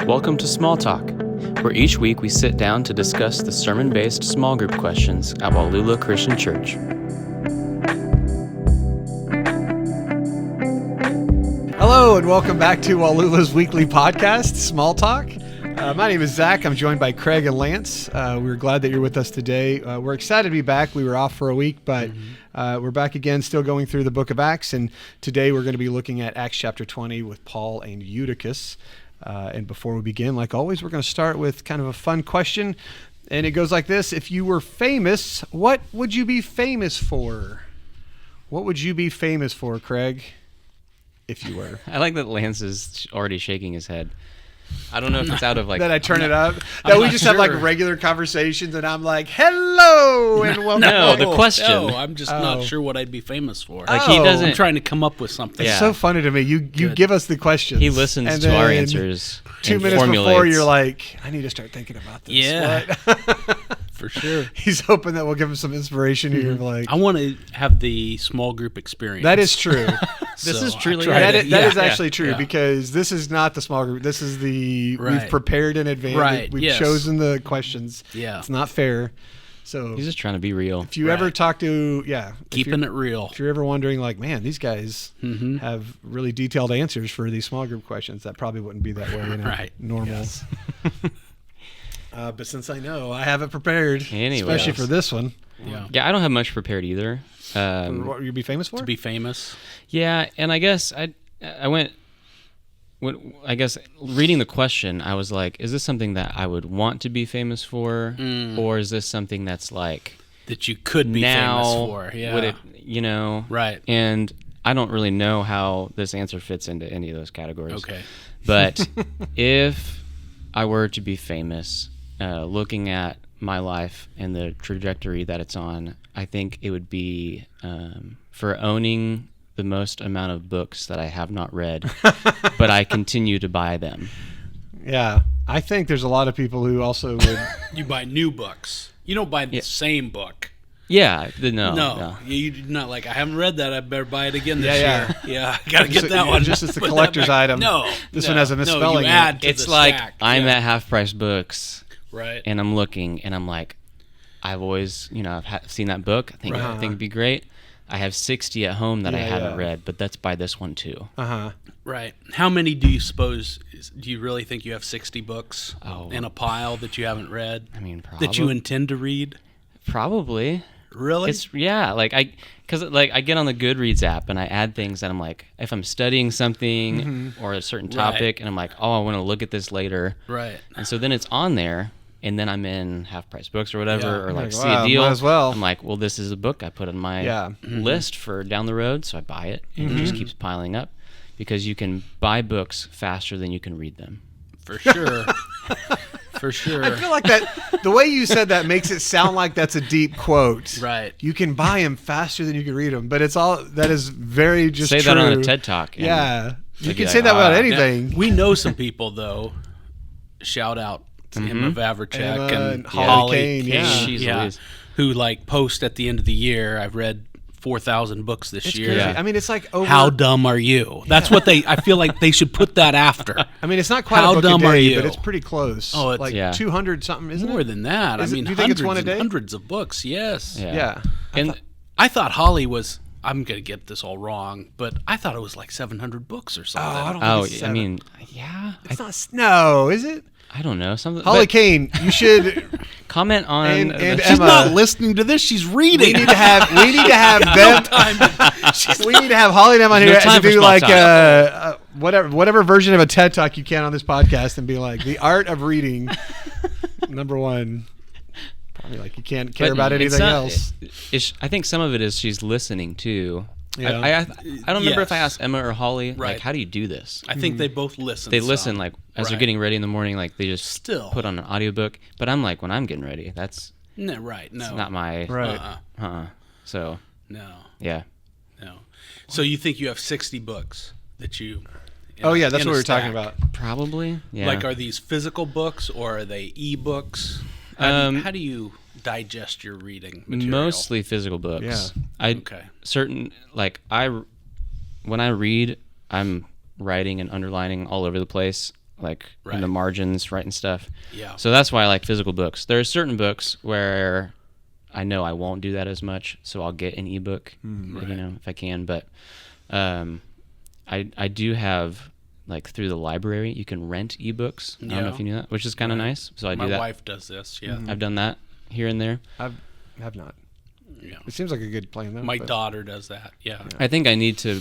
Welcome to Small Talk, where each week we sit down to discuss the sermon-based small group questions at Wallula Christian Church. Hello, and welcome back to Wallula's weekly podcast, Small Talk. My name is Zach. I'm joined by Craig and Lance. We're glad that you're with us today. We're excited to be back. We were off for a week, but we're back again, still going through the book of Acts. And today we're going to be looking at Acts chapter 20 with Paul and Eutychus. And before we begin, like always, we're going to start with kind of a fun question. And it goes like this. If you were famous, what would you be famous for? What would you be famous for, Craig, if you were? I like that Lance is already shaking his head. I don't know if it's out of like... that I turn it up? That we just have like regular conversations and I'm like, hello, and welcome. No, the question. No, I'm just not sure what I'd be famous for. Like he doesn't... I'm trying to come up with something. It's so funny to me. You give us the questions. He listens to our answers. 2 minutes before, you're like, I need to start thinking about this. Yeah. For sure. He's hoping that we'll give him some inspiration. You're like, I want to have the small group experience. That is true. This is truly... That is actually true because this is not the small group. This is the... Right. We've prepared in advance. Right. We've chosen the questions. Yeah. It's not fair. So he's just trying to be real. If you ever talk to... Keeping it real. If you're ever wondering like, man, these guys have really detailed answers for these small group questions, that probably wouldn't be that way in a normal... Yes. But since I know, I have it prepared, especially for this one. Yeah, I don't have much prepared either. What you'd be famous for? To be famous. Yeah, and I guess I guess reading the question, I was like, is this something that I would want to be famous for, or is this something that's like that you could be famous for? Yeah, would it, right? And I don't really know how this answer fits into any of those categories. Okay, but if I were to be famous, looking at my life and the trajectory that it's on, I think it would be for owning the most amount of books that I have not read, but I continue to buy them. Yeah, I think there's a lot of people who also would... You buy new books. You don't buy the same book. Yeah, no. You're not like, I haven't read that, I better buy it again this year. Yeah, I got to get that one. Just as the collector's item. This one has a misspelling. It's like, I'm at Half Price Books, right? And I'm looking, and I'm like, I've always, I've seen that book. I think it'd be great. I have 60 at home that I haven't read, but let's buy this one too. Right. How many do you suppose, do you really think you have 60 books in a pile that you haven't read? I mean, probably. That you intend to read? Probably. Really? Because I get on the Goodreads app and I add things that I'm like, if I'm studying something or a certain topic and I'm like, I want to look at this later. Right. And so then it's on there. And then I'm in Half Price Books or whatever, or like see a a deal. Might as well. I'm like, well, this is a book I put on my list for down the road, so I buy it, and it just keeps piling up because you can buy books faster than you can read them. For sure. For sure. I feel like that. The way you said that makes it sound like that's a deep quote. Right. You can buy them faster than you can read them, but it's all that is very just say true. That on a TED Talk. Yeah, you can say that about anything. Now, we know some people though. Shout out. Emma Vavracek and Holly Kane, who like post at the end of the year, I've read 4,000 books this year. Crazy. I mean, it's like over... How dumb are you? That's what I feel like they should put that after. I mean, it's not quite How a book dumb a day, are you? but it's pretty close. Oh, it's like 200 something, isn't it? More than that. I mean, do you think it's one a day? Hundreds of books, yes. Yeah. I thought Holly was... I'm going to get this all wrong, but I thought it was like 700 books or something. I don't think it's 7. I mean, yeah. It's not... No, is it? I don't know. Holly Kane, you should comment on. And she's Emma, not listening to this. She's reading. We need to have them. We need to have Holly and Emma on here to do like whatever version of a TED Talk you can on this podcast, and be like the art of reading. Number one. Probably like you can't care about anything else. I think some of it is she's listening too. Yeah. I don't remember if I asked Emma or Holly, like, how do you do this? I think they both listen. They listen, like, as they're getting ready in the morning, like, they just put on an audiobook. But I'm like, when I'm getting ready, that's... No, right, no. It's not my... Right. So... No. Yeah. No. So you think you have 60 books that you... Oh, yeah, that's what we were talking about. Probably, yeah. Like, are these physical books or are they e-books? How do you... digest your reading material? Mostly physical books. Yeah. Okay. When I read, I'm writing and underlining all over the place, like in the margins, writing stuff. Yeah. So that's why I like physical books. There are certain books where I know I won't do that as much, so I'll get an ebook, if I can. But I do have, like, through the library, you can rent ebooks. I don't know if you knew that, which is kind of nice. So I do that. My wife does this. Yeah. I've done that here and there. Have not. Yeah. It seems like a good plan, though. My daughter does that. Yeah. I think I need to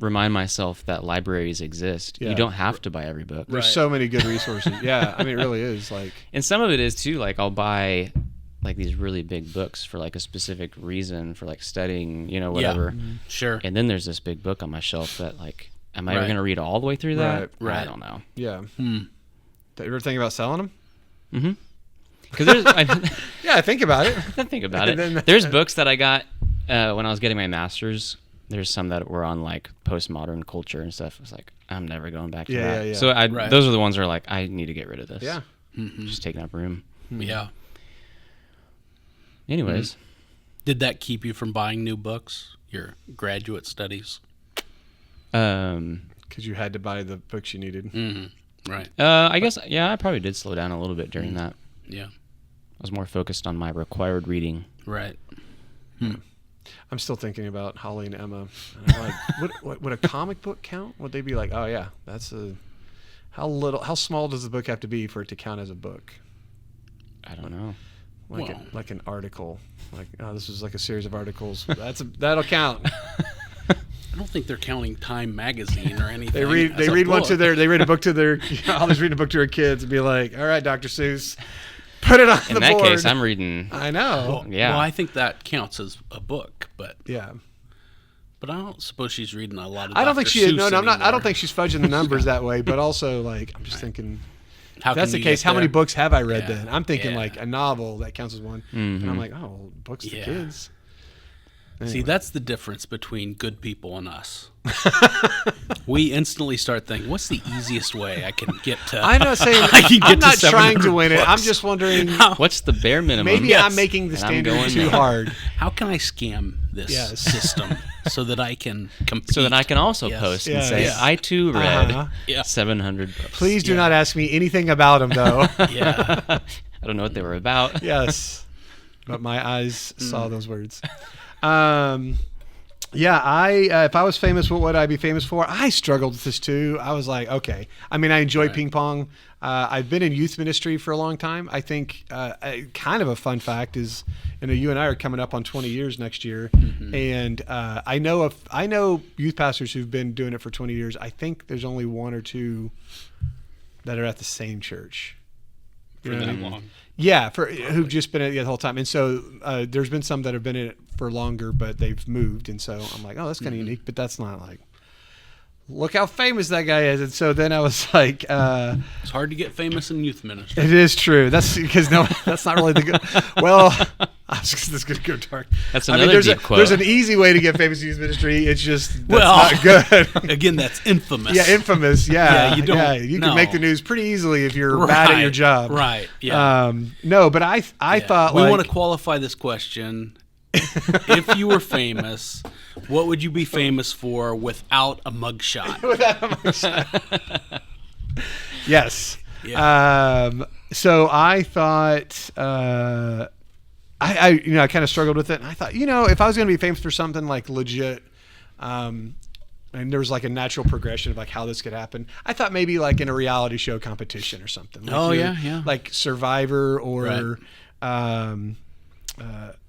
remind myself that libraries exist. Yeah. You don't have to buy every book. There's so many good resources. Yeah, I mean, it really is. Like, and some of it is too, like, I'll buy like these really big books for like a specific reason, for like studying, whatever. Yeah. Sure. And then there's this big book on my shelf that, like, am I ever going to read all the way through that? Right. I don't know. yeah. You ever think about selling them? Mm-hmm. Because there's, Yeah, think about it. I think about it. There's books that I got when I was getting my master's. There's some that were on, like, postmodern culture and stuff. I was like, I'm never going back to that. Yeah. So those are the ones where, like, I need to get rid of this. Yeah. Just taking up room. Yeah. Anyways. Did that keep you from buying new books? Your graduate studies? Because you had to buy the books you needed. Right. I guess, I probably did slow down a little bit during that. Yeah. I was more focused on my required reading. Right. I'm still thinking about Holly and Emma. And I'm like, would a comic book count? Would they be like, oh yeah, that's how small does the book have to be for it to count as a book? I don't know. Like an article. Like, oh, this is like a series of articles. That'll count. I don't think they're counting Time magazine or anything. They read a book to their Holly's reading a book to her kids and be like, all right, Dr. Seuss, put it on the board. In that case, I'm reading. I know. Well, I think that counts as a book, but yeah. But I don't suppose she's reading a lot of. I don't think she is. No, I'm not. I don't think she's fudging the numbers that way. But also, like, I'm just thinking. If that's the case, how many books have I read then? I'm thinking like a novel that counts as one, and I'm like, oh, books to kids. Anyway. See, that's the difference between good people and us. We instantly start thinking, what's the easiest way I can get to... I'm not saying... I'm not trying to win it. I'm just wondering... What's the bare minimum? Maybe I'm making the standard too hard. How can I scam this system so that I can compete? So that I can also post and say, I too read 700 books. Please do not ask me anything about them, though. I don't know what they were about. Yes. But my eyes saw those words. If I was famous, what would I be famous for? I struggled with this too. I was like, okay. I mean, I enjoy ping pong. I've been in youth ministry for a long time. I think kind of a fun fact is, you and I are coming up on 20 years next year, and I know youth pastors who've been doing it for 20 years. I think there's only one or two that are at the same church. For that long. Yeah, who've just been in it the whole time. And so there's been some that have been in it for longer, but they've moved. And so I'm like, oh, that's kind of unique, but that's not like, look how famous that guy is. And so then I was like... it's hard to get famous in youth ministry. It is true. That's because that's not really the good... Well, I was just going to go dark. That's another deep quote. There's an easy way to get famous in youth ministry. It's just not good. Again, that's infamous. Yeah, infamous. Yeah. You don't... Yeah, you can make the news pretty easily if you're bad at your job. Right, yeah. No, but I thought we want to qualify this question. If you were famous, what would you be famous for without a mugshot? Without a mugshot. Yes. Yeah. So I thought, I kind of struggled with it, and I thought, if I was going to be famous for something like legit, and there was like a natural progression of like how this could happen, I thought maybe like in a reality show competition or something. Like like Survivor or. Right.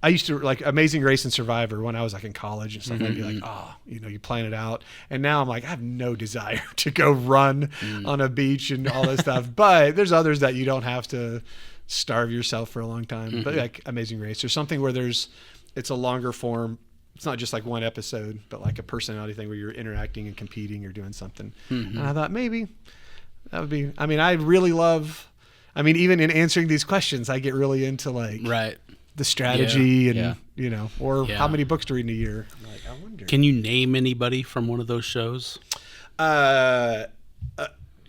I used to like Amazing Race and Survivor when I was like in college and stuff. I'd be like, you plan it out. And now I'm like, I have no desire to go run on a beach and all that stuff. But there's others that you don't have to starve yourself for a long time. But like Amazing Race or something where it's a longer form. It's not just like one episode, but like a personality thing where you're interacting and competing or doing something. And I thought maybe that would be, I really love, even in answering these questions, I get really into like, the strategy and how many books to read in a year. I'm like, I wonder. Can you name anybody from one of those shows?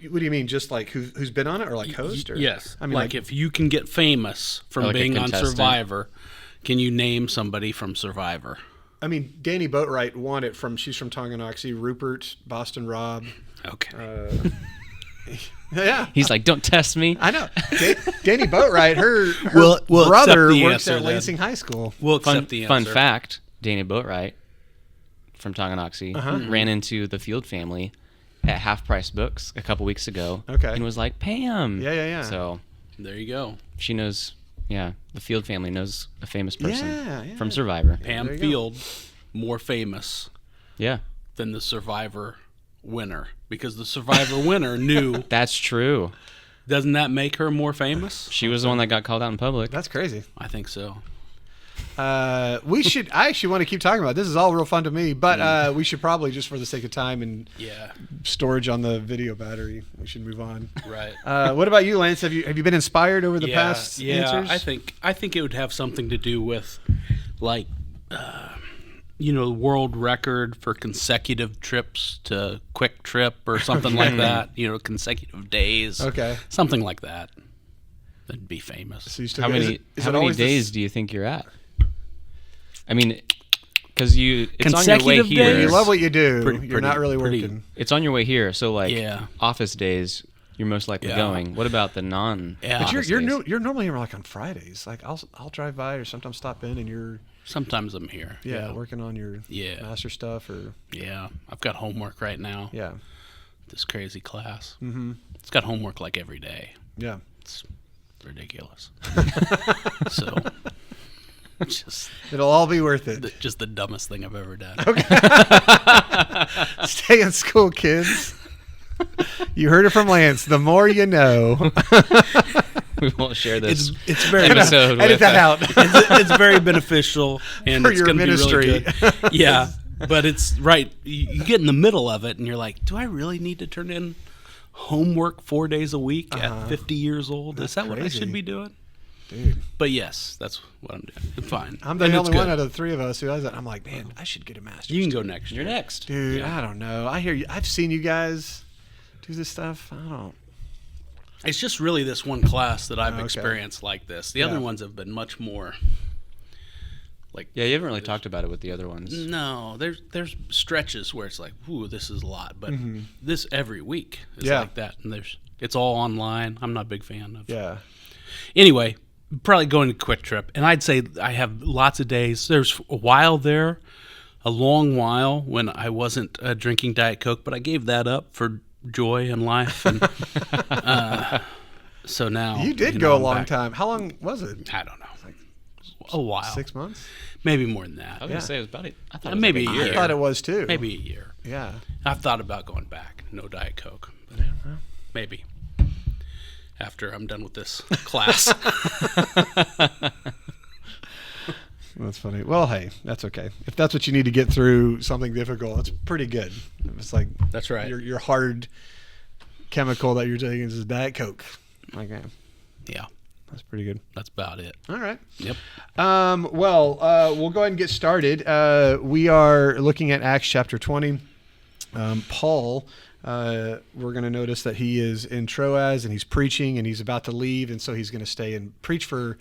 What do you mean? Just like who's been on it, or like host? Or? Yes. I mean, like if you can get famous from Like a being on contestant. Survivor, can you name somebody from Survivor? I mean, Danny Boatwright won it she's from Tonganoxie. Rupert, Boston Rob. Okay. Yeah. He's like, don't test me. I know. Danny Boatwright, her We'll brother accept the works answer at then. Lansing High School. We'll accept the Fun answer. fact, Danny Boatwright from Tonganoxie ran into the Field family at Half Price Books a couple weeks ago. Okay. And was like, Pam. Yeah. So There you go. she knows, the Field family knows a famous person Yeah. from Survivor. Pam There you go. Field, more famous Yeah, than the Survivor winner, because the Survivor winner knew. that's true. Doesn't that make her more famous? She was the one that got called out in public. That's crazy. I think so. I actually want to keep talking about it. This is all real fun to me, but we should probably, just for the sake of time and Yeah. storage on the video battery, we should move on. Right. What about you, Lance? Have you been inspired over the past answers? I think it would have something to do with, like, world record for consecutive trips to Quick Trip or something like that. Consecutive days. Okay. Something like that. That'd be famous. So you still How is many it- is how it many always days do you think you're at? I mean, because it's on your way Consecutive here. You days? love what you do. Pretty- You're not really pretty- working. It's on your way here, so like Yeah. office days, you're most likely Yeah. going. What about the non? Yeah. But office you're days? you're normally like on Fridays. Like I'll drive by or sometimes stop in, and you're Sometimes I'm here. working on your Yeah. master stuff or Yeah. I've got homework right now. yeah. This crazy class. Mm-hmm. It's got homework like every day. Yeah. It's ridiculous. So, just It'll all be worth it. just the dumbest thing I've ever done. Stay in school, kids. You heard it from Lance. The more you know. We won't share this It's very episode. Edit with, that out. it's very beneficial and For it's your going to be really ministry. good. Yeah, but it's right. You get in the middle of it and you're like, do I really need to turn in homework 4 days a week at 50 years old? That's Is that what I crazy. should be doing? Dude. But yes, that's what I'm doing. It's fine. I'm the And it's only one good. out of the three of us who has that. I'm like, man, I should get a master's. You can go next. You're year. next. Dude, Yeah. I don't know. I hear you. I've seen you guys do this stuff. I don't. It's just really this one class that I've Okay. experienced like this. The Yeah. other ones have been much more like. Yeah, you haven't really talked about it with the other ones. No, there's stretches where it's like, ooh, this is a lot, but this every week is Yeah. like that, and it's all online. I'm not a big fan of. Yeah. Anyway, probably going to Quick Trip, and I'd say I have lots of days. There's a while there, a long while when I wasn't drinking Diet Coke, but I gave that up for joy in life, and so now You did know, go a I'm long back. time. How long was it? I don't know, a while, 6 months? maybe more than I that. was gonna say it was about it. I thought it was Maybe like a a year. I year. thought it was too. Maybe a year. Yeah. I've thought about going back. No Diet Coke. But maybe. After I'm done with this class. That's funny. Well, hey, that's okay. If that's what you need to get through something difficult, that's pretty good. It's like That's right. your hard chemical that you're taking is Diet Coke. Okay, Yeah, that's pretty good. that's about it. All right. Yep. We'll go ahead and get started. We are looking at Acts chapter 20. Paul, we're going to notice that he is in Troas and he's preaching and he's about to leave. And so he's going to stay and preach for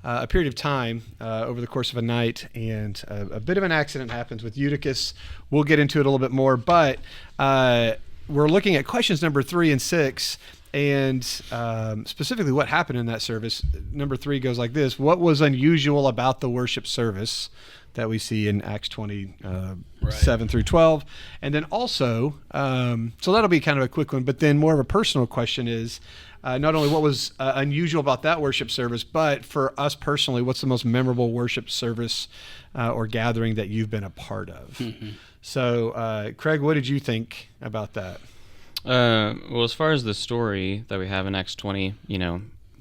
a period of time over the course of a night. And a bit of an accident happens with Eutychus. We'll get into it a little bit more. But we're looking at questions number 3 and 6. And specifically what happened in that service. Number 3 goes like this. What was unusual about the worship service that we see in Acts 20, 7 through 12? And then also, so that'll be kind of a quick one, but then more of a personal question is not only what was unusual about that worship service, but for us personally, what's the most memorable worship service or gathering that you've been a part of? So, Craig, what did you think about that? Well, as far as the story that we have in Acts 20,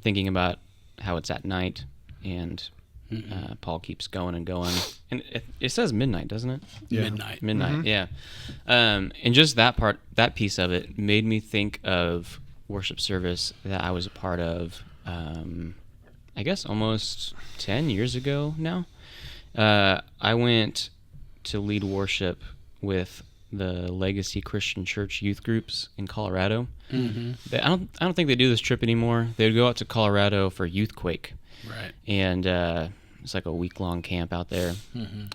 thinking about how it's at night and Paul keeps going and going. And it says midnight, doesn't it? Yeah. Midnight. Yeah. And just that piece of it made me think of worship service that I was a part of, I guess almost 10 years ago now. I went to lead worship with the Legacy Christian Church youth groups in Colorado. I don't think they do this trip anymore. They would go out to Colorado for Youthquake. Right. And it's like a week-long camp out there.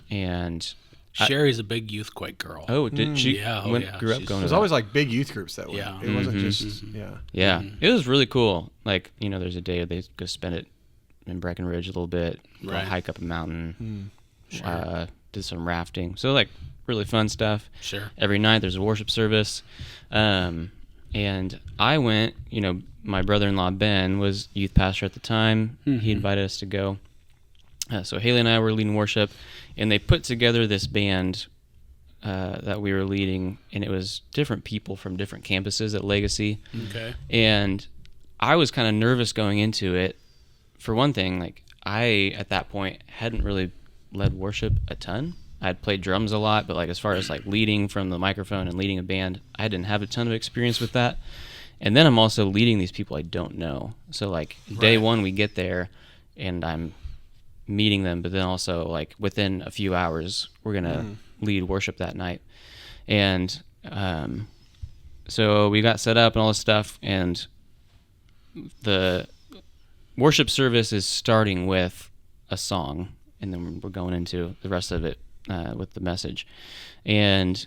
And Sherry's a big Youthquake girl. oh, did she Yeah, grew up going to There's that? always like big youth groups that way. Yeah. It wasn't just Yeah, it was really cool. Like, there's a day they go spend it in Breckenridge a little bit, go Right. hike up a mountain, did some rafting. So, like, really fun stuff. Sure. Every night there's a worship service. And I went, my brother-in-law Ben was youth pastor at the time. He invited us to go. So Haley and I were leading worship, and they put together this band that we were leading, and it was different people from different campuses at Legacy. Okay. And I was kind of nervous going into it. For one thing, like, I, at that point, hadn't really led worship a ton. I had played drums a lot, but, like, as far as, like, leading from the microphone and leading a band, I didn't have a ton of experience with that. And then I'm also leading these people I don't know. So, like, day one we get there, and I'm meeting them, but then also, like, within a few hours, we're going to lead worship that night. And so we got set up and all this stuff, and the worship service is starting with a song, and then we're going into the rest of it with the message. And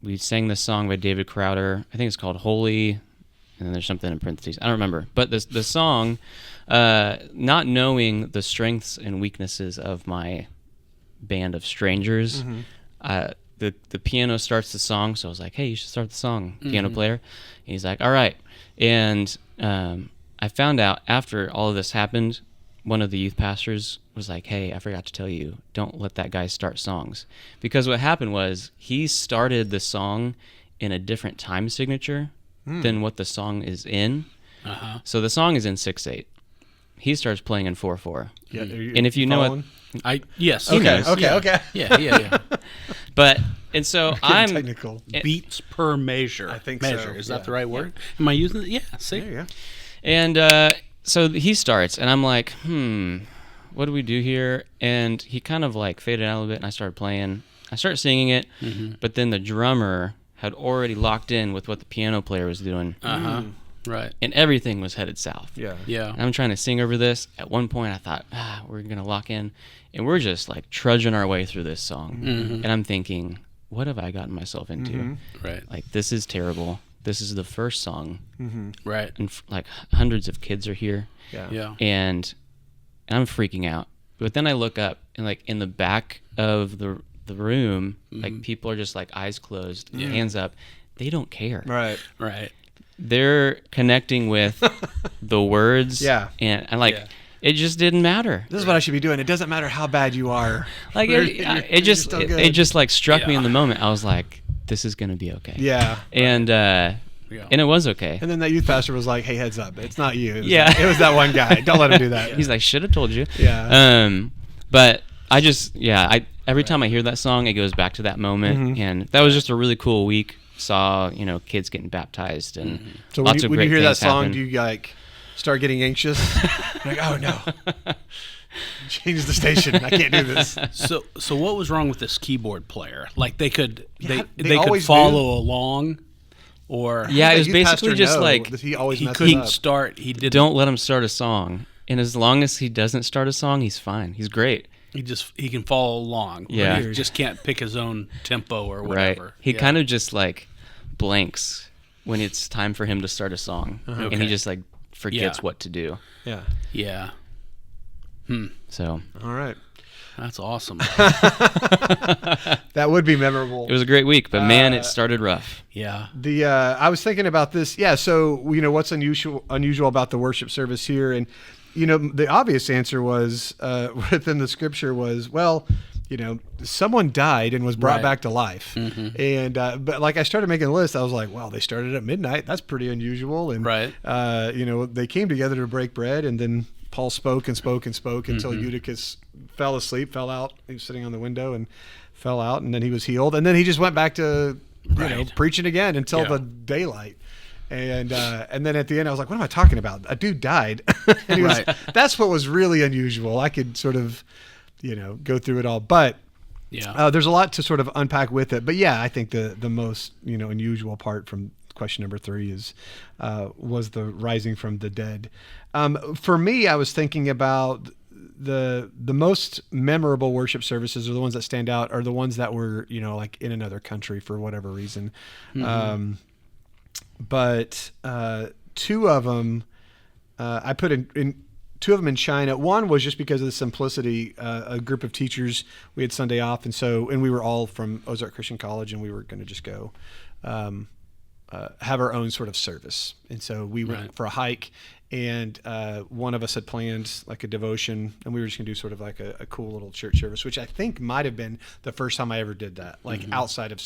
we sang this song by David Crowder. I think it's called Holy, and then there's something in parentheses. I don't remember. But the song, not knowing the strengths and weaknesses of my band of strangers, the piano starts the song, so I was like, hey, you should start the song, piano player. And he's like, all right. And I found out after all of this happened, one of the youth pastors was like, hey, I forgot to tell you, don't let that guy start songs. Because what happened was he started the song in a different time signature than what the song is in. So the song is in 6/8. He starts playing in 4/4. Yeah, and if you know what, yes. Okay, knows. okay. Yeah. but and so I'm technical. Beats per measure. I think measure. so, Is yeah. that the right word? Am I using it? Yeah. See. There you go. And so he starts, and I'm like, what do we do here? And he kind of like faded out a little bit, and I started playing. I started singing it, but then the drummer had already locked in with what the piano player was doing. Right. And everything was headed south. Yeah. Yeah. And I'm trying to sing over this. At one point, I thought, we're going to lock in. And we're just like trudging our way through this song. And I'm thinking, what have I gotten myself into? Right. Like, this is terrible. This is the first song. Right. And like hundreds of kids are here. Yeah. Yeah. And I'm freaking out. But then I look up, and like in the back of the room, like people are just like eyes closed, hands up. They don't care. Right. Right. They're connecting with the words. Yeah. And like, Yeah. it just didn't matter. This is what I should be doing. It doesn't matter how bad you are. Like it just like struck me in the moment. I was like, this is going to be okay. Yeah. And and it was okay. And then that youth pastor was like, hey, heads up. It's not you. It was Yeah. It was that one guy. Don't let him do that. He's like, should have told you. Yeah. But I just, every time I hear that song, it goes back to that moment. And that was just a really cool week. Saw, kids getting baptized and So lots of when great you hear that things song, happen. do you like start getting anxious? Like, oh no. Change the station. I can't do this. So what was wrong with this keyboard player? Like they could Yeah, they they could always follow along, or Yeah, it The was youth basically pastor just know like, that he always he messes couldn't up. start. He didn't. don't let him start a song. And as long as he doesn't start a song, he's fine. He's great. He can follow along. Yeah. He just can't pick his own tempo or whatever. Right. He kind of just like blanks when it's time for him to start a song. And he Okay. just like forgets Yeah. what to do. Yeah. Yeah. So All right. That's awesome. That would be memorable. it was a great week, but man, it started rough. Yeah. I was thinking about this. Yeah. So what's unusual about the worship service here, and the obvious answer was within the scripture was, well, someone died and was brought Right. back to life, and but like I started making a list. I was like, well, they started at midnight. That's pretty unusual, and Right. they came together to break bread, and then Paul spoke and spoke and spoke until Eutychus fell asleep, fell out. He was sitting on the window and fell out, and then he was healed, and then he just went back to Right. preaching again until Yeah. the daylight. And then at the end, I was like, what am I talking about? A dude died. And he was, Right. that's what was really unusual. I could sort of, go through it all. But Yeah. There's a lot to sort of unpack with it, but yeah, I think the most unusual part from question number 3 is was the rising from the dead. For me, I was thinking about the most memorable worship services, or the ones that stand out, are the ones that were like in another country for whatever reason. But 2 of them I put in 2 of them in China. One was just because of the simplicity. A group of teachers, we had Sunday off, and we were all from Ozark Christian College, and we were going to just go have our own sort of service. And so we went for a hike, and one of us had planned like a devotion, and we were just going to do sort of like a cool little church service, which I think might have been the first time I ever did that, like outside of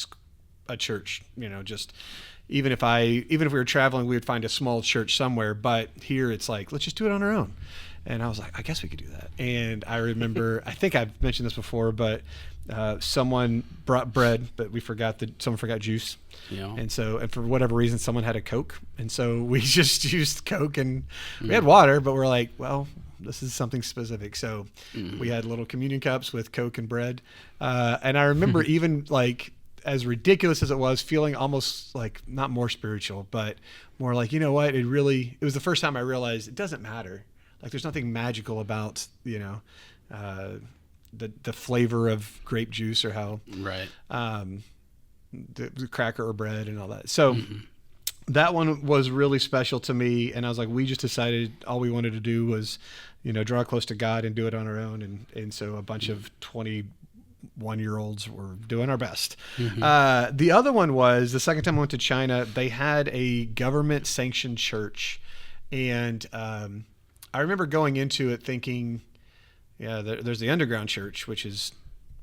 a church, just even if we were traveling, we would find a small church somewhere, but here it's like, let's just do it on our own. And I was like, I guess we could do that. And I remember, I think I've mentioned this before, but someone brought bread, but someone forgot juice. Yeah. And for whatever reason, someone had a Coke. And so we just used Coke, and we had water, but we're like, well, this is something specific. So we had little communion cups with Coke and bread. And I remember even like, as ridiculous as it was, feeling almost like not more spiritual, but more like, what, it was the first time I realized it doesn't matter. Like there's nothing magical about, the flavor of grape juice or how, the cracker or bread and all that. So that one was really special to me. And I was like, we just decided all we wanted to do was, draw close to God and do it on our own. And so a bunch of 21-year-olds were doing our best. The other one was the second time I went to China, they had a government sanctioned church. And, I remember going into it thinking, there's the underground church, which is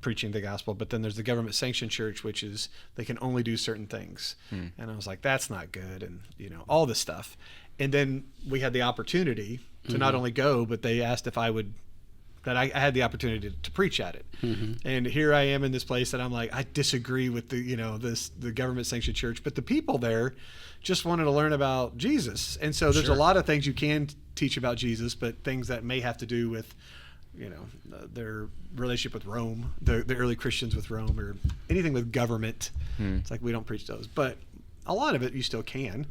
preaching the gospel, but then there's the government sanctioned church, which is they can only do certain things. And I was like, that's not good. And, all this stuff. And then we had the opportunity to not only go, but they asked if I had the opportunity to preach at it. And here I am in this place that I'm like, I disagree with the government sanctioned church, but the people there just wanted to learn about Jesus. And so there's a lot of things you can teach about Jesus, but things that may have to do with, their relationship with Rome, the early Christians with Rome, or anything with government. It's like, we don't preach those, but a lot of it you still can.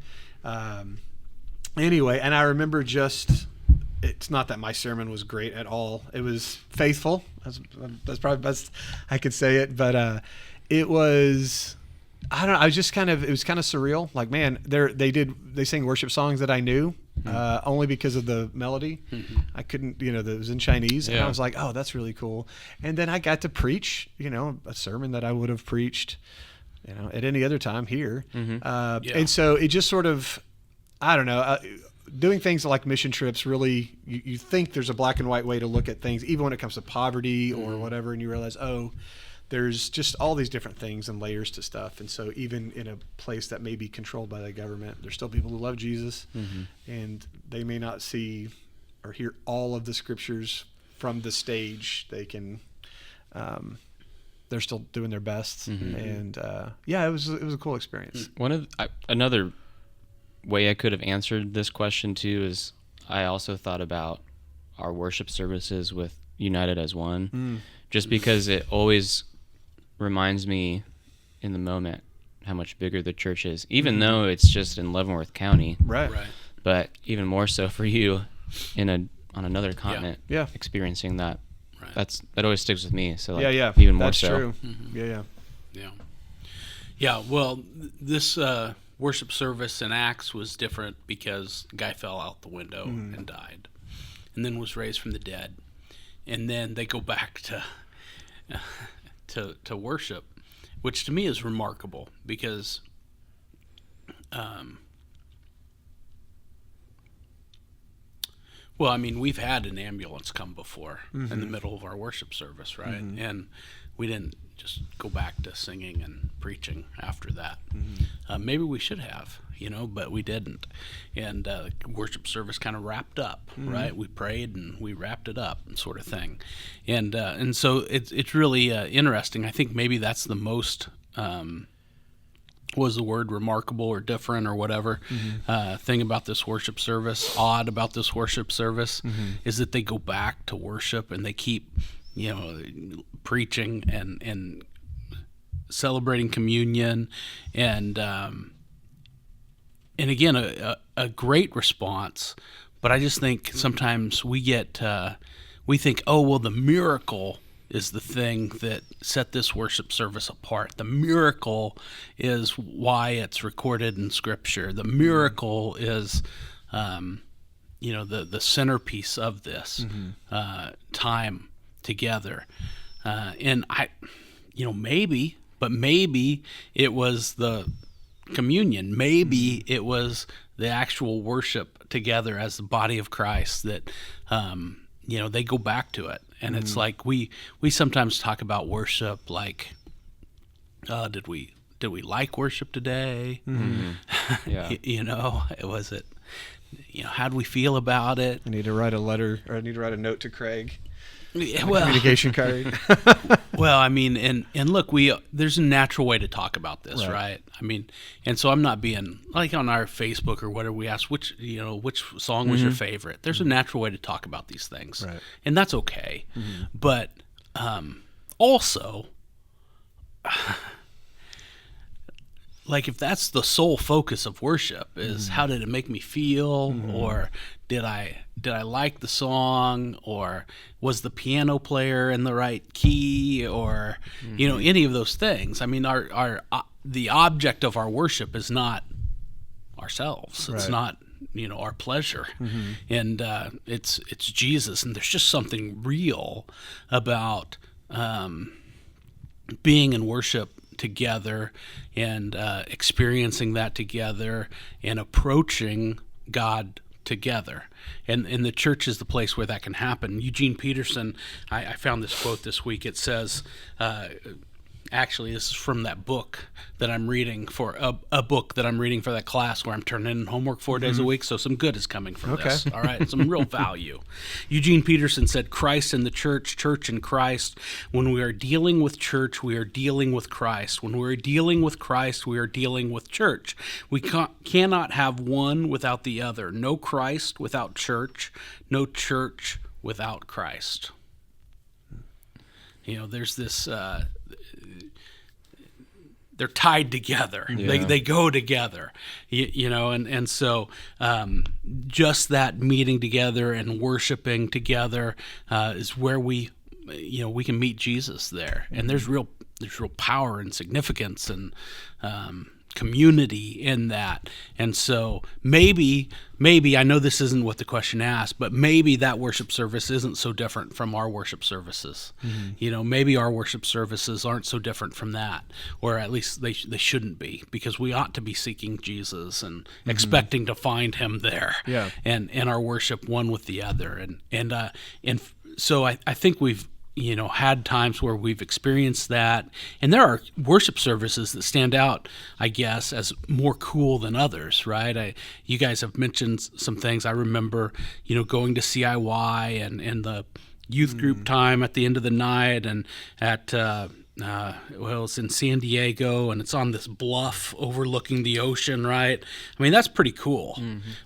Anyway, and I remember it's not that my sermon was great at all. It was faithful. That's probably best I could say it. But it was, I don't know. It was kind of surreal. Like, man, they sang worship songs that I knew only because of the melody. I couldn't, that was in Chinese. And I was like, oh, that's really cool. And then I got to preach, a sermon that I would have preached, at any other time here. And so it just sort of, I don't know, doing things like mission trips, really, you think there's a black and white way to look at things, even when it comes to poverty or whatever, and you realize, there's just all these different things and layers to stuff. And so even in a place that may be controlled by the government, there's still people who love Jesus, and they may not see or hear all of the scriptures from the stage. They can, they're still doing their best. And it was a cool experience. Another way I could have answered this question too is I also thought about our worship services with United as One, just because it always reminds me in the moment how much bigger the church is, even though it's just in Leavenworth County, right? But even more so for you on another continent, experiencing that. That always sticks with me. So even more that's so. True. Yeah. Well, this worship service in Acts was different because the guy fell out the window and died, and then was raised from the dead, and then they go back to worship, which to me is remarkable because we've had an ambulance come before in the middle of our worship service, right? And we didn't just go back to singing and preaching after that. Maybe we should have, but we didn't. And worship service kind of wrapped up, right? We prayed and we wrapped it up, sort of thing. And so it's really interesting. I think maybe that's the most was the word remarkable or different or whatever thing about this worship service, odd about this worship service, is that they go back to worship and they keep preaching and celebrating communion, and again a great response. But I just think sometimes we think, oh well, the miracle is the thing that set this worship service apart. The miracle is why it's recorded in Scripture. The miracle is the centerpiece of this time together. And maybe it was the communion. Maybe it was the actual worship together as the body of Christ that, they go back to it. And it's like we sometimes talk about worship like, did we like worship today? Yeah. Was it, how do we feel about it? I need to write a letter, or I need to write a note to Craig. Well, Communication card. well, I mean, and look, there's a natural way to talk about this, right? I mean, and so I'm not being like on our Facebook or whatever. We ask which song was your favorite. There's a natural way to talk about these things, right. And that's okay. But also, like if that's the sole focus of worship is how did it make me feel, or did I like the song, or was the piano player in the right key, or any of those things. I mean, our the object of our worship is not ourselves. It's not our pleasure, and it's Jesus. And there's just something real about being in worship together and experiencing that together and approaching God together. And the church is the place where that can happen. Eugene Peterson, I found this quote this week. It says, actually, this is from that book that I'm reading for a book that I'm reading for that class where I'm turning in homework 4 days a week. So some good is coming from this. All right, some real value. Eugene Peterson said, "Christ and the church, church and Christ. When we are dealing with church, we are dealing with Christ. When we are dealing with Christ, we are dealing with church. We cannot have one without the other. No Christ without church. No church without Christ." There's this. They're tied together. Yeah. They go together, and so just that meeting together and worshiping together is where we can meet Jesus there. And there's real power and significance and community in that. And so maybe I know this isn't what the question asked, but maybe that worship service isn't so different from our worship services. Maybe our worship services aren't so different from that, or at least they shouldn't be, because we ought to be seeking Jesus and expecting to find him there. Yeah. And our worship one with the other. And so I think we've had times where we've experienced that. And there are worship services that stand out, I guess, as more cool than others, right? You guys have mentioned some things. I remember, going to CIY and the youth group time at the end of the night, and at it's in San Diego, and it's on this bluff overlooking the ocean, right? I mean, that's pretty cool.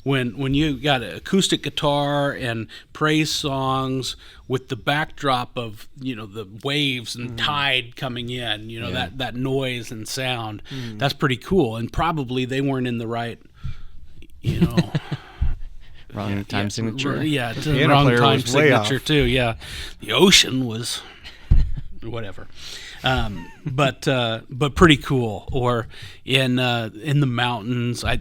When you got an acoustic guitar and praise songs with the backdrop of the waves and tide coming in, that noise and sound, that's pretty cool. And probably they weren't in the right, wrong time signature. Yeah, it's piano the wrong player time was way signature off. too. Yeah, the ocean was whatever. But pretty cool. Or in the mountains, as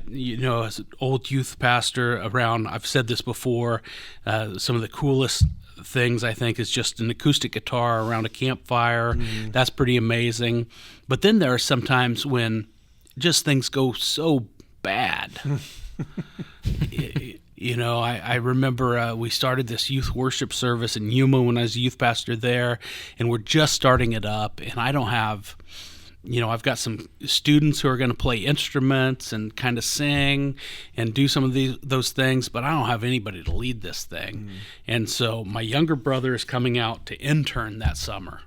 an old youth pastor around, I've said this before, some of the coolest things I think is just an acoustic guitar around a campfire. That's pretty amazing. But then there are some times when just things go so bad. I remember we started this youth worship service in Yuma when I was a youth pastor there, and we're just starting it up, and I don't have, I've got some students who are going to play instruments and kind of sing and do some of those things, but I don't have anybody to lead this thing. And so my younger brother is coming out to intern that summer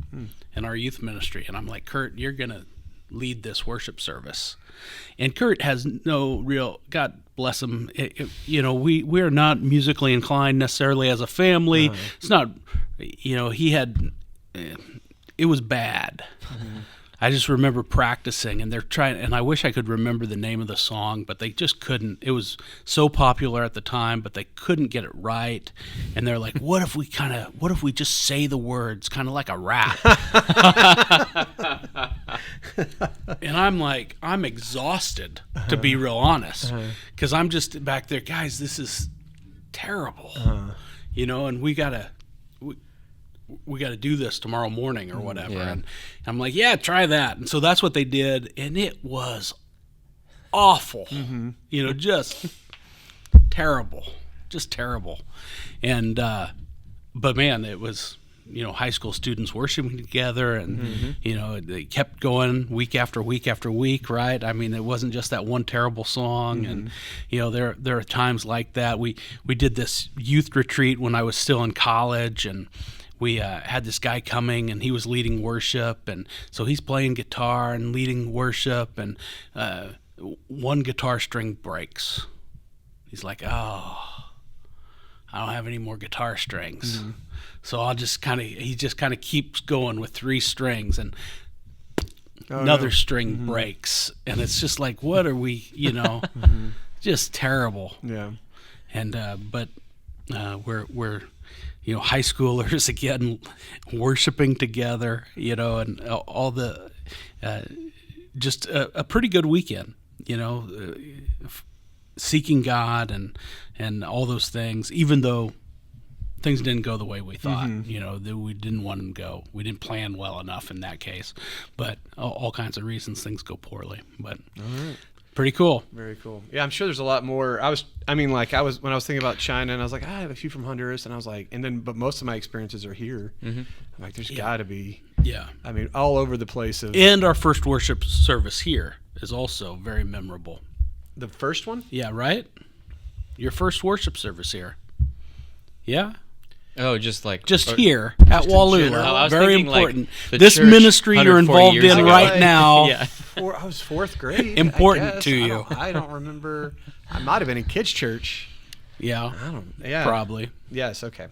in our youth ministry, and I'm like, "Kurt, you're going to lead this worship service." And Kurt has no real, God bless him, we are not musically inclined necessarily as a family. It's not, he had it was bad. I just remember practicing, and they're trying, and I wish I could remember the name of the song, but they just couldn't. It was so popular at the time, but they couldn't get it right. And they're like, what if we just say the words, kind of like a rap? And I'm like, I'm exhausted, to be real honest, because I'm just back there, guys, this is terrible, and we gotta do this tomorrow morning or whatever. Yeah. And I'm like, yeah, try that. And so that's what they did, and it was awful. Just terrible, And but man, it was high school students worshiping together, and they kept going week after week after week, right? I mean, it wasn't just that one terrible song. And there are times like that. We did this youth retreat when I was still in college, and we had this guy coming, and he was leading worship, and so he's playing guitar and leading worship, and one guitar string breaks. He's like, oh, I don't have any more guitar strings. So he just kind of keeps going with 3 strings, and another string breaks, and it's just like, what are we, just terrible. Yeah. And but we're high schoolers again, worshiping together, and all the just a pretty good weekend, seeking God and all those things, even though things didn't go the way we thought. That we didn't want them to go. We didn't plan well enough in that case, but all kinds of reasons things go poorly. But pretty cool. Very cool. Yeah, I'm sure there's a lot more. When I was thinking about China, and I was like, I have a few from Honduras, and I was like, but most of my experiences are here. I'm like, there's got to be. Yeah. I mean, all over the place. And our first worship service here is also very memorable. The first one? Yeah, right? Your first worship service here. Yeah? Oh, here at just Wallula. Very important. Like this ministry you're 140 involved years in ago. right now. Yeah. I was 4th grade. Important to you. I don't remember. I might have been in kids' church. Yeah. Yeah. Probably. Yes. Okay.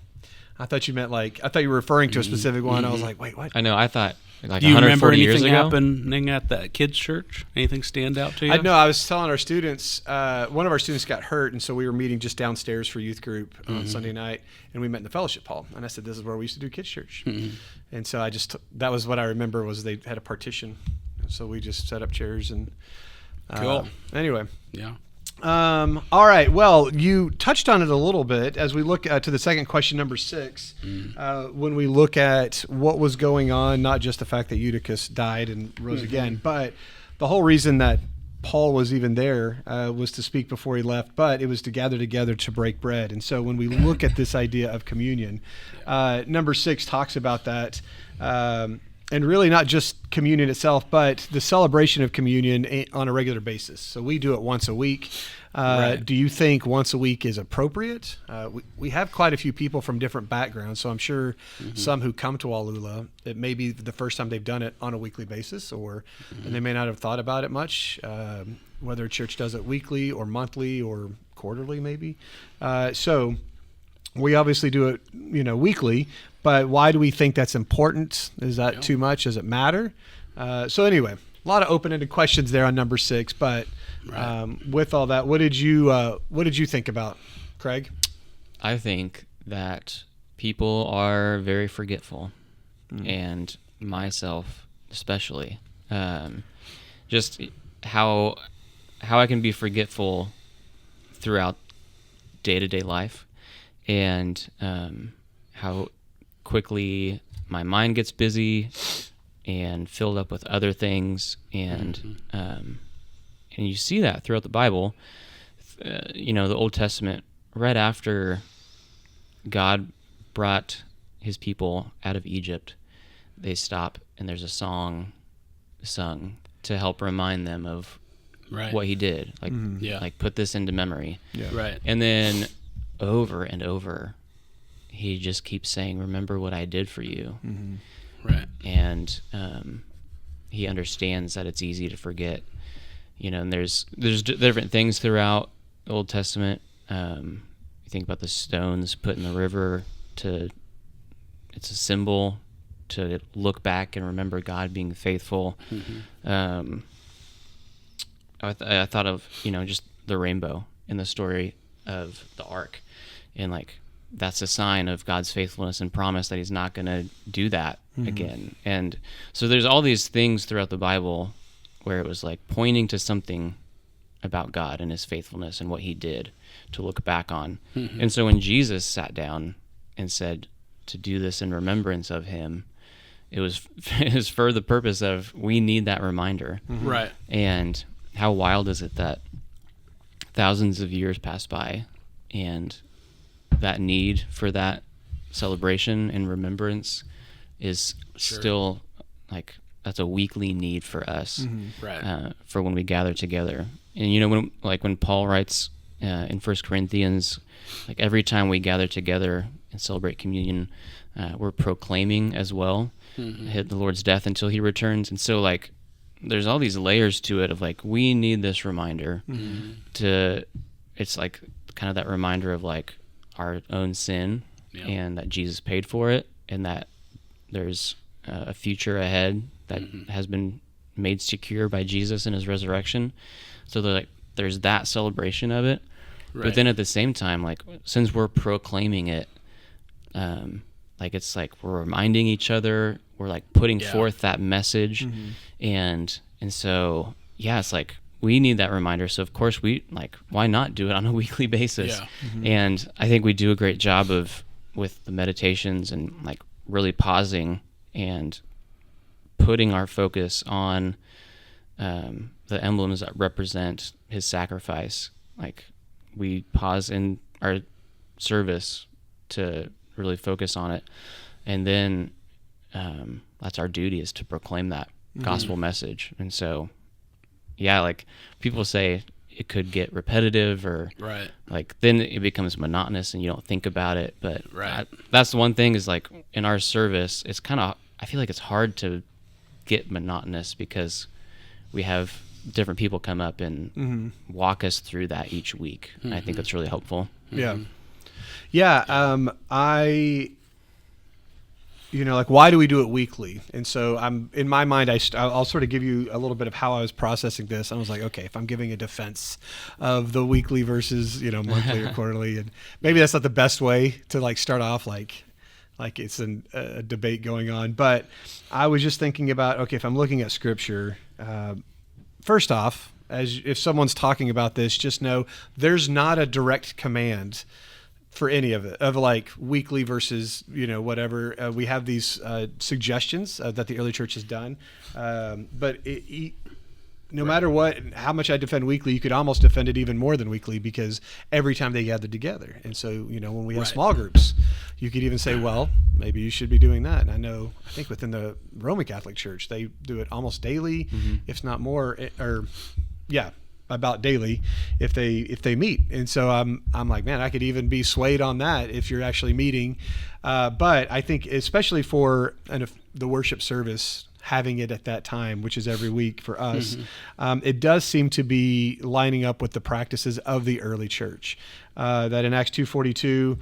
I thought you meant I thought you were referring to a specific one. I was like, wait, what? I know. I thought like Do you remember 140 years anything ago. happening at that kids' church? Anything stand out to you? I know. I was telling our students, one of our students got hurt, and so we were meeting just downstairs for youth group on Sunday night, and we met in the fellowship hall. And I said, this is where we used to do kids' church. And so that was what I remember, was they had a partition. So we just set up chairs and Cool. Anyway. Yeah. All right. Well, you touched on it a little bit as we look to the second question, number 6. When we look at what was going on, not just the fact that Eutychus died and rose again, but the whole reason that Paul was even there was to speak before he left, but it was to gather together to break bread. And so when we look at this idea of communion, number 6 talks about that. And really not just communion itself, but the celebration of communion on a regular basis. So we do it once a week. Right. Do you think once a week is appropriate? We have quite a few people from different backgrounds, so I'm sure some who come to Wallula, it may be the first time they've done it on a weekly basis, and they may not have thought about it much, whether a church does it weekly or monthly or quarterly maybe. So we obviously do it, weekly, but why do we think that's important? Is that too much? Does it matter? So anyway, a lot of open-ended questions there on number 6, but with all that, what did you think about, Craig? I think that people are very forgetful, and myself especially. Just how I can be forgetful throughout day-to-day life, and how quickly my mind gets busy and filled up with other things, and you see that throughout the Bible. The Old Testament, right after God brought his people out of Egypt, they stop and there's a song sung to help remind them of what he did, like put this into memory. Right. And then over and over, he just keeps saying, remember what I did for you. Right. And he understands that it's easy to forget, and there's different things throughout the Old Testament. You think about the stones put in the river it's a symbol to look back and remember God being faithful. I thought of, just the rainbow in the story of the ark, and like that's a sign of God's faithfulness and promise that he's not going to do that again. And so there's all these things throughout the Bible where it was like pointing to something about God and his faithfulness and what he did to look back on. And so when Jesus sat down and said to do this in remembrance of him, it was for the purpose of, we need that reminder. Right. And how wild is it that thousands of years pass by and that need for that celebration and remembrance is still like, that's a weekly need for us, Right. For when we gather together. And when Paul writes in 1 Corinthians, like every time we gather together and celebrate communion, we're proclaiming as well the Lord's death until he returns. And so like there's all these layers to it of like, we need this reminder it's like kind of that reminder of like our own sin and that Jesus paid for it, and that there's a future ahead that has been made secure by Jesus and his resurrection. So there's that celebration of it. Right. But then at the same time, like since we're proclaiming it, like it's like we're reminding each other, we're like putting forth that message, and so it's like we need that reminder. So of course we like, why not do it on a weekly basis? And I think we do a great job with the meditations and like really pausing and putting our focus on the emblems that represent his sacrifice. Like we pause in our service to really focus on it, and then that's our duty, is to proclaim that gospel message. And so like people say it could get repetitive, or like then it becomes monotonous and you don't think about it. But that's the one thing, is like in our service, it's kind of, I feel like it's hard to get monotonous because we have different people come up and walk us through that each week. And I think that's really helpful. Like, why do we do it weekly? And so in my mind, I'll sort of give you a little bit of how I was processing this. I was like, okay, if I'm giving a defense of the weekly versus, monthly or quarterly, and maybe that's not the best way to like start off like it's a debate going on. But I was just thinking about, okay, if I'm looking at scripture, first off, if someone's talking about this, just know there's not a direct command for any of it, of like weekly versus, whatever. We have these suggestions that the early church has done. But no matter what, how much I defend weekly, you could almost defend it even more than weekly, because every time they gathered together. And so, when we have small groups, you could even say, well, maybe you should be doing that. And I think within the Roman Catholic Church, they do it almost daily, if not more, about daily if they meet. And so I'm like, man, I could even be swayed on that if you're actually meeting. But I think especially for the worship service, having it at that time, which is every week for us, it does seem to be lining up with the practices of the early church. That in Acts 2:42,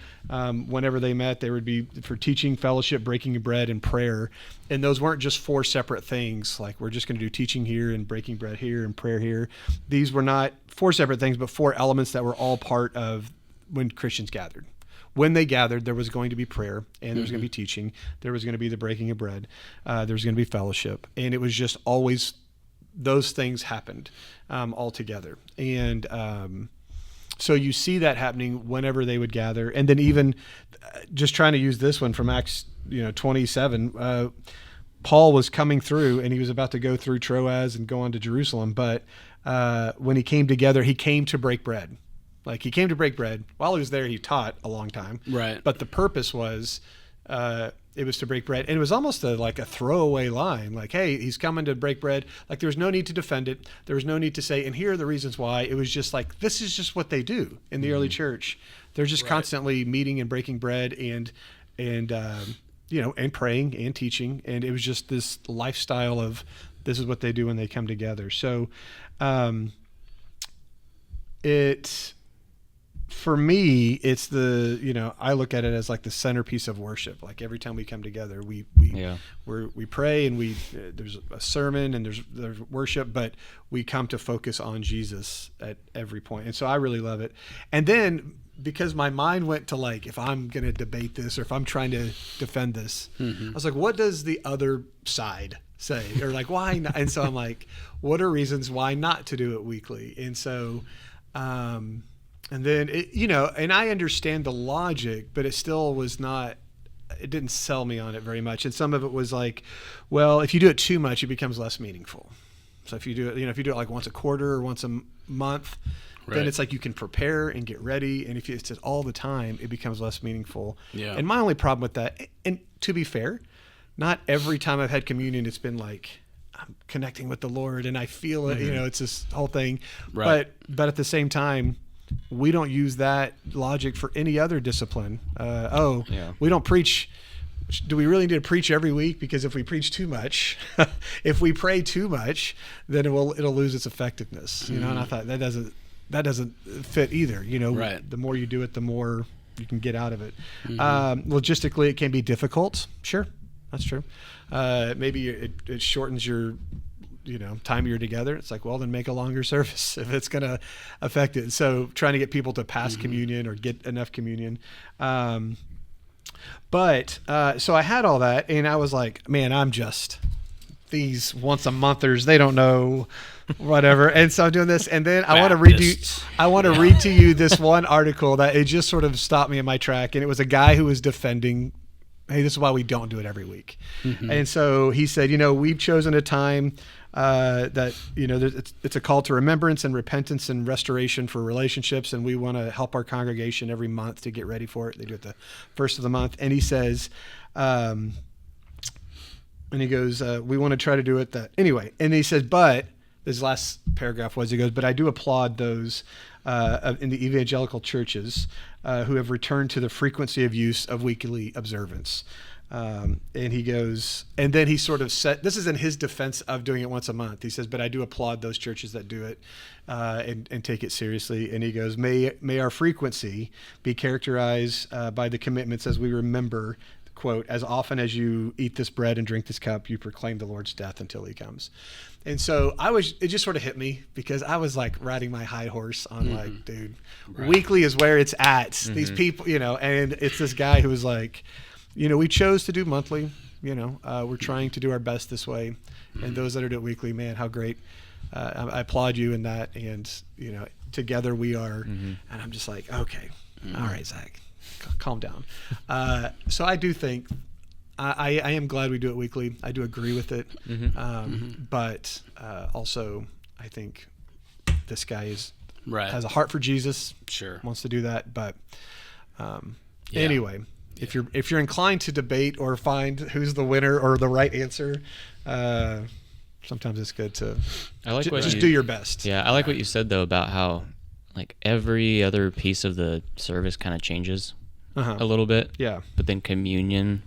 whenever they met, they would be for teaching, fellowship, breaking of bread, and prayer. And those weren't just four separate things, like we're just going to do teaching here and breaking bread here and prayer here. These were not four separate things, but four elements that were all part of when Christians gathered. When they gathered, there was going to be prayer, and there was going to be teaching. There was going to be the breaking of bread. There was going to be fellowship. And it was just always those things happened all together. And so you see that happening whenever they would gather. And then even just trying to use this one from Acts 27, Paul was coming through, and he was about to go through Troas and go on to Jerusalem. But when he came together, he came to break bread. Like, he came to break bread. While he was there, he taught a long time. Right. But the purpose was, it was to break bread. And it was almost like a throwaway line. Like, hey, he's coming to break bread. Like, there was no need to defend it. There was no need to say, and here are the reasons why. It was just like, this is just what they do in the early church. They're just constantly meeting and breaking bread and praying and teaching. And it was just this lifestyle of, this is what they do when they come together. So, for me, it's I look at it as like the centerpiece of worship. Like every time we come together, we pray and there's a sermon and there's worship, but we come to focus on Jesus at every point. And so I really love it. And then because my mind went to like, if I'm going to debate this or if I'm trying to defend this, I was like, what does the other side say? Or like, why not? And so I'm like, what are reasons why not to do it weekly? And so, and then, and I understand the logic, but it still it didn't sell me on it very much. And some of it was like, well, if you do it too much, it becomes less meaningful. So if you do it, if you do it like once a quarter or once a month, then it's like you can prepare and get ready. And if it's all the time, it becomes less meaningful. Yeah. And my only problem with that, and to be fair, not every time I've had communion, it's been like, I'm connecting with the Lord and I feel it, it's this whole thing. Right. But at the same time, we don't use that logic for any other discipline. We don't preach. Do we really need to preach every week? Because if we preach too much, if we pray too much, then it'll lose its effectiveness. And I thought that doesn't fit either. The more you do it, the more you can get out of it. Logistically, it can be difficult. Sure, that's true. Maybe it shortens your time you're together. It's like, well, then make a longer service if it's going to affect it. So trying to get people to pass communion or get enough communion. But so I had all that and I was like, man, I'm just these once a monthers. They don't know whatever. And so I'm doing this. And then I want to read to you this one article that it just sort of stopped me in my track. And it was a guy who was defending, hey, this is why we don't do it every week. And so he said, we've chosen a time that it's a call to remembrance and repentance and restoration for relationships, and we want to help our congregation every month to get ready for it. They do it the first of the month, and he says, and he goes, we want to try to do it that anyway. And he says, but this last paragraph he goes, but I do applaud those in the evangelical churches who have returned to the frequency of use of weekly observance. And he goes, and then he sort of said, this is in his defense of doing it once a month. He says, but I do applaud those churches that do it and take it seriously. And he goes, may our frequency be characterized by the commitments as we remember, quote, as often as you eat this bread and drink this cup, you proclaim the Lord's death until he comes. And so it just sort of hit me because I was like riding my high horse on like, dude, weekly is where it's at. These people, and it's this guy who was like, we chose to do monthly, we're trying to do our best this way. And those that are doing weekly, man, how great. I applaud you in that. And, together we are, and I'm just like, okay, all right, Zach, calm down. So I do think I am glad we do it weekly. I do agree with it. But also I think this guy has a heart for Jesus. Sure. Wants to do that. But anyway, if you're inclined to debate or find who's the winner or the right answer, sometimes it's good to just do your best. Yeah, I like what you said though about how like every other piece of the service kind of changes a little bit. Yeah. But then communion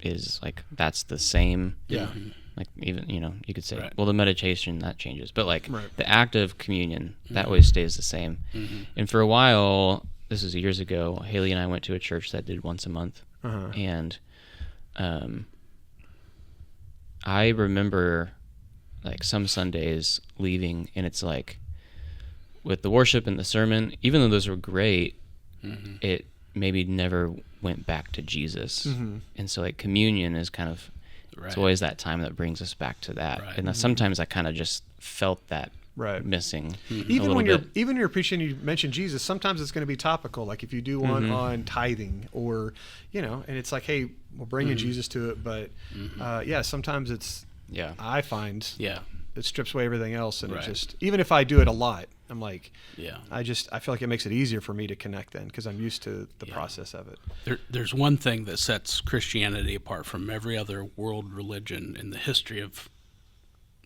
is like that's the same. Yeah. Like even you could say well the meditation that changes, but like the act of communion that always stays the same. And for a while, this was years ago, Haley and I went to a church that did once a month, and I remember like some Sundays leaving, and it's like with the worship and the sermon, even though those were great, it maybe never went back to Jesus. And so like communion is kind of it's always that time that brings us back to that. And sometimes I kind of just felt that missing. Even when you're preaching, you mention Jesus, sometimes it's going to be topical. Like if you do one on tithing or, and it's like, hey, we're bringing Jesus to it. But sometimes it's, I find it strips away everything else. And it just, even if I do it a lot, I'm like, I feel like it makes it easier for me to connect then because I'm used to the process of it. There's one thing that sets Christianity apart from every other world religion in the history of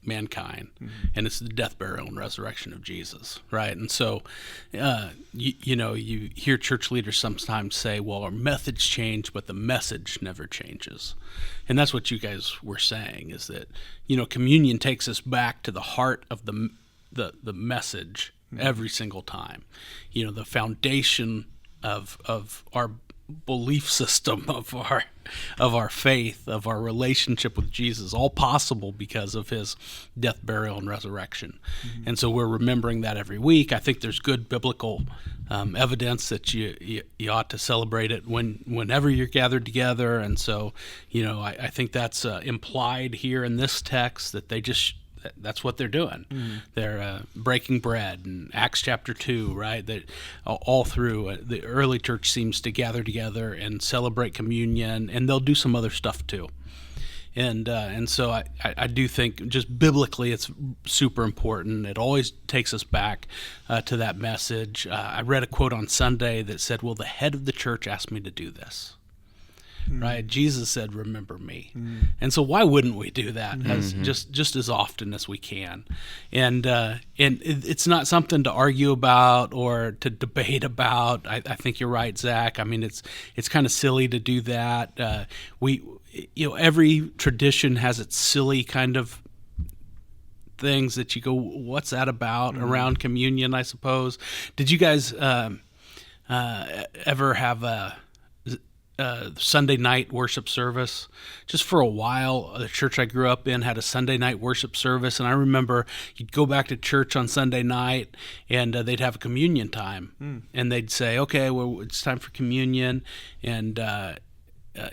mankind, and it's the death, burial, and resurrection of Jesus, right? And so, you hear church leaders sometimes say, well, our methods change, but the message never changes. And that's what you guys were saying, is that, communion takes us back to the heart of the message every single time. You know, the foundation of our belief system, of our faith, of our relationship with Jesus, all possible because of his death, burial, and resurrection. And so we're remembering that every week. I think there's good biblical evidence that you ought to celebrate it whenever you're gathered together. And so, you know, I think that's implied here in this text, that that's what they're doing. They're breaking bread, in Acts chapter 2, right? That all through the early church seems to gather together and celebrate communion, and they'll do some other stuff too. And so I do think just biblically it's super important. It always takes us back to that message. I read a quote on Sunday that said, "Well, the head of the church asked me to do this." Right? Jesus said, "Remember me." And so why wouldn't we do that as just as often as we can? And it's not something to argue about or to debate about. I think you're right, Zach. I mean, it's kind of silly to do that. Every tradition has its silly kind of things that you go, what's that about around communion, I suppose. Did you guys ever have a Sunday night worship service? Just for a while, the church I grew up in had a Sunday night worship service, and I remember you'd go back to church on Sunday night, and they'd have a communion time, and they'd say, "Okay, well, it's time for communion," and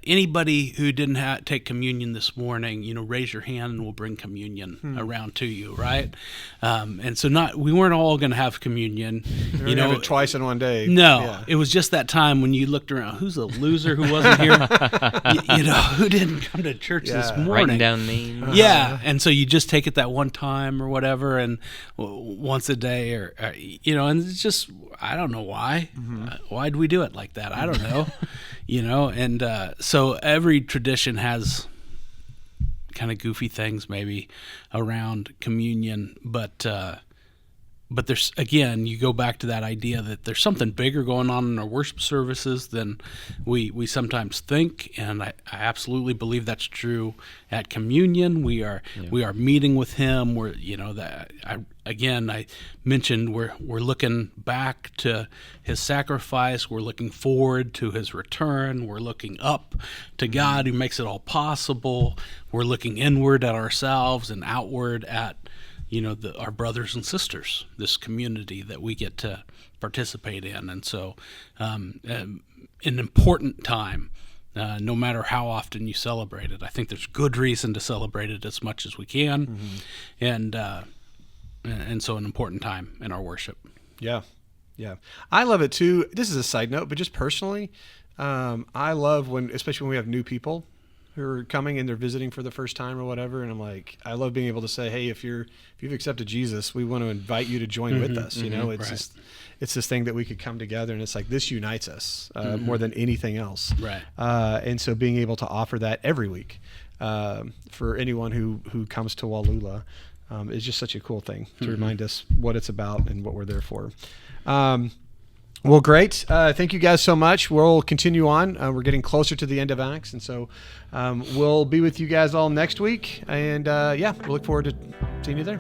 anybody who didn't take communion this morning, raise your hand and we'll bring communion around to you, right? And so we weren't all going to have communion. You know, it twice in one day. No, It was just that time when you looked around. Who's the loser who wasn't here? Who didn't come to church this morning? Writing down names. Yeah, and so you just take it that one time or whatever, and once a day, or and it's just, I don't know why. Why do we do it like that? I don't know. And so every tradition has kind of goofy things maybe around communion, but there's, again, you go back to that idea that there's something bigger going on in our worship services than we sometimes think, and I absolutely believe that's true at communion. We are meeting with him. I mentioned we're looking back to his sacrifice. We're looking forward to his return. We're looking up to God who makes it all possible. We're looking inward at ourselves and outward at our brothers and sisters, this community that we get to participate in. And so an important time, no matter how often you celebrate it. I think there's good reason to celebrate it as much as we can. And so an important time in our worship. Yeah. I love it too. This is a side note, but just personally, I love especially when we have new people who are coming and they're visiting for the first time or whatever, and I'm like, I love being able to say, hey, if you've accepted Jesus, we want to invite you to join with us. It's it's this thing that we could come together, and it's like this unites us more than anything else. Right. And so being able to offer that every week for anyone who comes to Wallula is just such a cool thing to remind us what it's about and what we're there for. Well, great. Thank you guys so much. We'll continue on. We're getting closer to the end of Acts, and so we'll be with you guys all next week. And we'll look forward to seeing you there.